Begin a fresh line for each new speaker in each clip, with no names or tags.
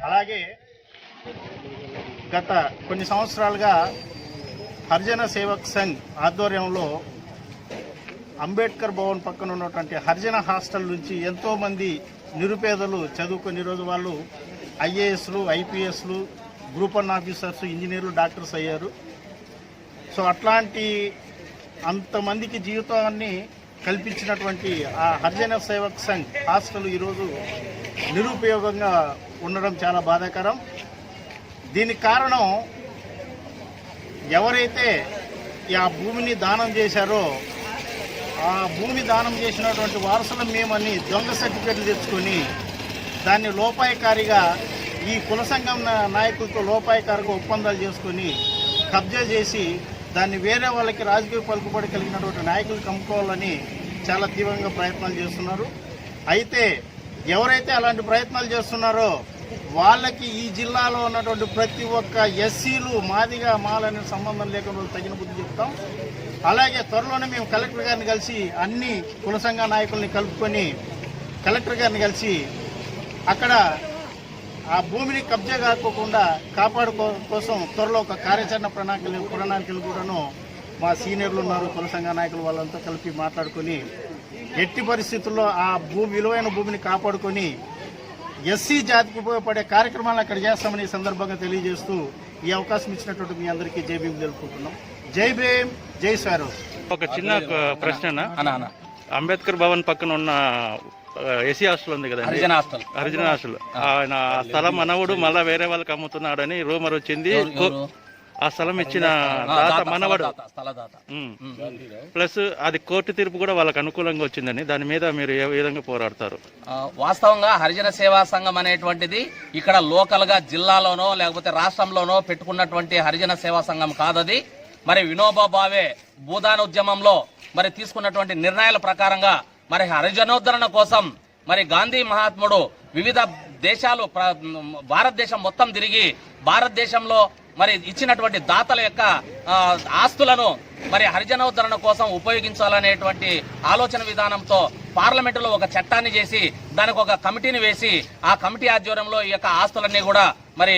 అలాగే గత కొన్ని సంవత్సరాలుగా హరిజన సేవక్ సంఘ్ ఆధ్వర్యంలో అంబేద్కర్ భవన్ పక్కన ఉన్నటువంటి హరిజన హాస్టల్ నుంచి ఎంతోమంది నిరుపేదలు చదువుకుని రోజు వాళ్ళు ఐఏఎస్లు, ఐపీఎస్లు, గ్రూప్ 1 ఆఫీసర్స్, ఇంజనీర్లు, డాక్టర్స్ అయ్యారు. సో అట్లాంటి అంతమందికి జీవితాన్ని కల్పించినటువంటి ఆ హరిజన సేవక్ సంఘ్ హాస్టల్ ఈరోజు నిరుపయోగంగా ఉండడం చాలా బాధాకరం. దీనికి కారణం ఎవరైతే ఆ భూమిని దానం చేశారో ఆ భూమి దానం చేసినటువంటి వారసులం మేమని దొంగ సర్టిఫికెట్లు తెచ్చుకొని దాన్ని లోపాయకారిగా ఈ కుల సంఘం నాయకులతో లోపాయకారిగా ఒప్పందాలు చేసుకొని కబ్జా చేసి దాన్ని వేరే వాళ్ళకి రాజకీయ పలుకుబడి కలిగినటువంటి నాయకులు కమ్ముకోవాలని చాలా తీవ్రంగా ప్రయత్నాలు చేస్తున్నారు. అయితే ఎవరైతే అలాంటి ప్రయత్నాలు చేస్తున్నారో వాళ్ళకి ఈ జిల్లాలో ఉన్నటువంటి ప్రతి ఒక్క ఎస్సీలు, మాదిగా, మాలనే సంబంధం లేకుండా తగిన బుద్ధి చెప్తాం. అలాగే త్వరలోనే మేము కలెక్టర్ గారిని కలిసి అన్ని కుల సంఘ నాయకుల్ని కలుపుకొని కలెక్టర్ గారిని కలిసి అక్కడ ఆ భూమిని కబ్జా కాకోకుండా కోసం త్వరలో ఒక కార్యాచరణ ప్రణాళికలు కూడాను మా సీనియర్లు ఉన్నారు, కుల సంఘ నాయకులు వాళ్ళంతా కలిపి మాట్లాడుకొని ఎట్టి పరిస్థితుల్లో ఆ విలువైన భూమిని కాపాడుకొని ఎస్సీ జాతికి ఉపయోగపడే కార్యక్రమాలను అక్కడ చేస్తామని ఈ సందర్భంగా తెలియజేస్తూ ఈ అవకాశం ఇచ్చినటువంటి మీ అందరికీ జై భీమ్ తెలుపుకుంటున్నాం. జై భీమ్, జై స్వరాజ్.
ఒక చిన్న ప్రశ్న, అంబేద్కర్ భవన్ పక్కన ఉన్న ఎస్సీ హాస్టల్ ఉంది కదా, హరిజన హాస్టల్, ఆయన స్థలం మనవుడు మళ్ళా వేరే వాళ్ళకి అమ్ముతున్నాడని రూమర్ వచ్చింది. ఆ స్థలం ఇచ్చిన దాత మనవడు, ప్లస్ అది కోర్టు తీర్పు కూడా వాళ్ళకి అనుకూలంగా వచ్చిందని, దాని మీద మీరు ఏ విధంగా పోరాడతారు?
వాస్తవంగా హరిజన సేవా సంఘం అనేటువంటిది ఇక్కడ లోకల్ గా జిల్లాలోనో లేకపోతే రాష్ట్రంలోనో పెట్టుకున్నటువంటి హరిజన సేవా సంఘం కాదది. మరి వినోబా భావే భూదానోద్యమంలో మరి తీసుకున్నటువంటి నిర్ణయాల ప్రకారంగా మరి హరిజనోద్ధరణ కోసం మరి గాంధీ మహాత్ముడు వివిధ దేశాలు, భారతదేశం మొత్తం తిరిగి భారతదేశంలో మరి ఇచ్చినటువంటి దాతల యొక్క ఆస్తులను మరి హరిజనోద్ధరణ కోసం ఉపయోగించాలనేటువంటి ఆలోచన విధానంతో పార్లమెంటులో ఒక చట్టాన్ని చేసి దానికి ఒక కమిటీని వేసి ఆ కమిటీ ఆధ్వర్యంలో ఈ యొక్క ఆస్తులన్నీ కూడా మరి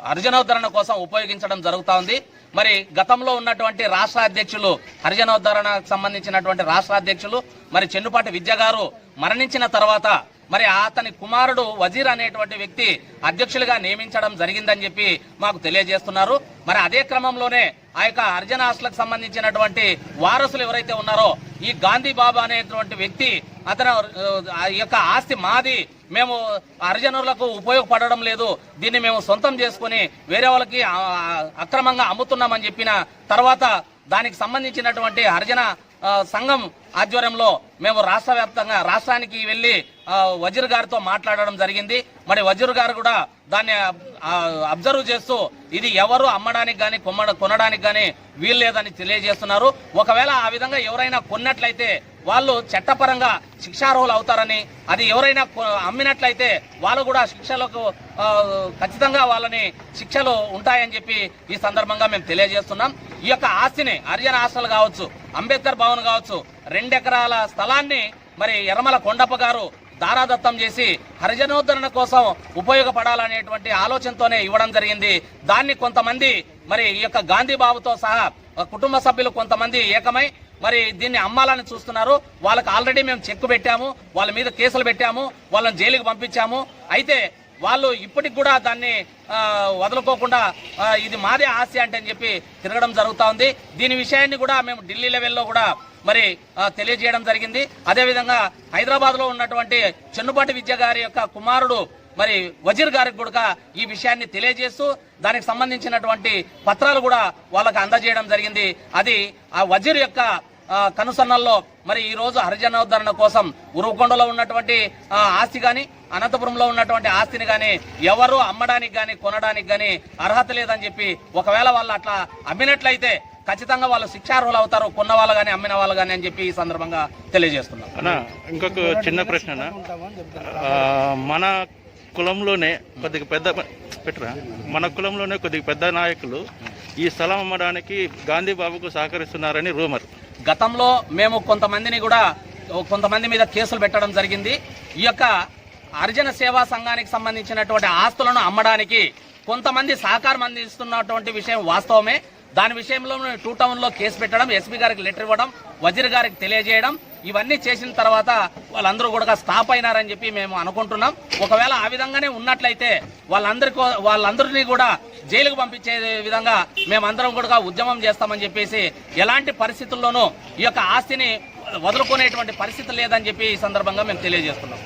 హరిజనోద్ధరణ కోసం ఉపయోగించడం జరుగుతూ ఉంది. మరి గతంలో ఉన్నటువంటి రాష్ట్ర అధ్యక్షులు, హరిజనోద్ధరణకు సంబంధించినటువంటి రాష్ట్ర అధ్యక్షులు మరి చెన్నుపాటి విద్య గారు మరణించిన తర్వాత మరి అతని కుమారుడు వజీర్ అనేటువంటి వ్యక్తి అధ్యక్షులుగా నియమించడం జరిగిందని చెప్పి మాకు తెలియజేస్తున్నారు. మరి అదే క్రమంలోనే ఆ యొక్క హరిజన హాస్టల్కి సంబంధించినటువంటి వారసులు ఎవరైతే ఉన్నారో ఈ గాంధీ బాబా అనేటువంటి వ్యక్తి అతను ఆ యొక్క ఆస్తి మాది, మేము హరిజనులకు ఉపయోగపడడం లేదు, దీన్ని మేము సొంతం చేసుకుని వేరే వాళ్ళకి అక్రమంగా అమ్ముతున్నామని చెప్పిన తర్వాత దానికి సంబంధించినటువంటి హరిజన సంఘం ఆధ్వర్యంలో మేము రాష్ట్ర వ్యాప్తంగా రాష్ట్రానికి వెళ్లి వజీర్ గారితో మాట్లాడడం జరిగింది. మరి వజీర్ గారు కూడా దాన్ని అబ్జర్వ్ చేస్తూ ఇది ఎవరు అమ్మడానికి కానీ కొనడానికి కానీ వీలు లేదని తెలియజేస్తున్నారు. ఒకవేళ ఆ విధంగా ఎవరైనా కొన్నట్లయితే వాళ్ళు చట్టపరంగా శిక్షార్హులు అవుతారని, అది ఎవరైనా అమ్మినట్లయితే వాళ్ళు కూడా శిక్షలకు ఖచ్చితంగా వాళ్ళని శిక్షలు ఉంటాయని చెప్పి ఈ సందర్భంగా మేము తెలియజేస్తున్నాం. ఈ యొక్క ఆస్తిని హరిజన హాస్టల్ కావచ్చు, అంబేద్కర్ భవన్ కావచ్చు, 2 ఎకరాల స్థలాన్ని మరి యరమల కొండప్ప గారు దారాదత్తం చేసి హరిజనోద్ధరణ కోసం ఉపయోగపడాలనేటువంటి ఆలోచనతోనే ఇవ్వడం జరిగింది. దాన్ని కొంతమంది మరి ఈ యొక్క గాంధీ బాబుతో సహా కుటుంబ సభ్యులు కొంతమంది ఏకమై మరి దీన్ని అమ్మాలని చూస్తున్నారు. వాళ్ళకి ఆల్రెడీ మేము చెక్ పెట్టాము, వాళ్ళ మీద కేసులు పెట్టాము, వాళ్ళని జైలుకి పంపించాము. అయితే వాళ్ళు ఇప్పటికి కూడా దాన్ని వదులుకోకుండా ఇది మాదే ఆస్తి అంటే అని చెప్పి తిరగడం జరుగుతూ ఉంది. దీని విషయాన్ని కూడా మేము ఢిల్లీ లెవెల్లో కూడా మరి తెలియజేయడం జరిగింది. అదేవిధంగా హైదరాబాద్ లో ఉన్నటువంటి చెన్నుపాటి విద్య గారి యొక్క కుమారుడు మరి వజీర్ గారికి కూడా ఈ విషయాన్ని తెలియజేస్తూ దానికి సంబంధించినటువంటి పత్రాలు కూడా వాళ్ళకి అందజేయడం జరిగింది. అది ఆ వజీర్ యొక్క కనుసన్నల్లో మరి ఈ రోజు హరిజనోద్ధరణ కోసం ఉరువకొండలో ఉన్నటువంటి ఆస్తి గాని, అనంతపురంలో ఉన్నటువంటి ఆస్తిని గాని ఎవరు అమ్మడానికి గాని కొనడానికి గాని అర్హత లేదని చెప్పి, ఒకవేళ వాళ్ళు అట్లా అమ్మినట్లయితే ఖచ్చితంగా వాళ్ళు శిక్షార్హులు అవుతారు, కొన్న వాళ్ళు కానీ అమ్మిన వాళ్ళు కానీ అని చెప్పి ఈ సందర్భంగా తెలియజేస్తున్నాం.
ఇంకొక చిన్న ప్రశ్న, మన కులంలోనే కొద్దిగా పెద్ద నాయకులు ఈ స్థలం అమ్మడానికి గాంధీ బాబుకు సహకరిస్తున్నారని రూమర్.
గతంలో మేము కొంతమంది మీద కేసులు పెట్టడం జరిగింది. ఈ యొక్క హరిజన సేవా సంఘానికి సంబంధించినటువంటి ఆస్తులను అమ్మడానికి కొంతమంది సహకారం అందిస్తున్నటువంటి విషయం వాస్తవమే. దాని విషయంలో 2 టౌన్ లో కేసు పెట్టడం, ఎస్పీ గారికి లెటర్ ఇవ్వడం, వజీర్ గారికి తెలియజేయడం, ఇవన్నీ చేసిన తర్వాత వాళ్ళందరూ కూడా స్టాప్ అయినారని చెప్పి మేము అనుకుంటున్నాం. ఒకవేళ ఆ విధంగానే ఉన్నట్లయితే వాళ్ళందరినీ కూడా జైలుకు పంపించే విధంగా మేమందరం కూడా ఉద్యమం చేస్తామని చెప్పేసి, ఎలాంటి పరిస్థితుల్లోనూ ఈ యొక్క ఆస్తిని వదులుకునేటువంటి పరిస్థితి లేదని చెప్పి ఈ సందర్భంగా మేము తెలియజేస్తున్నాం.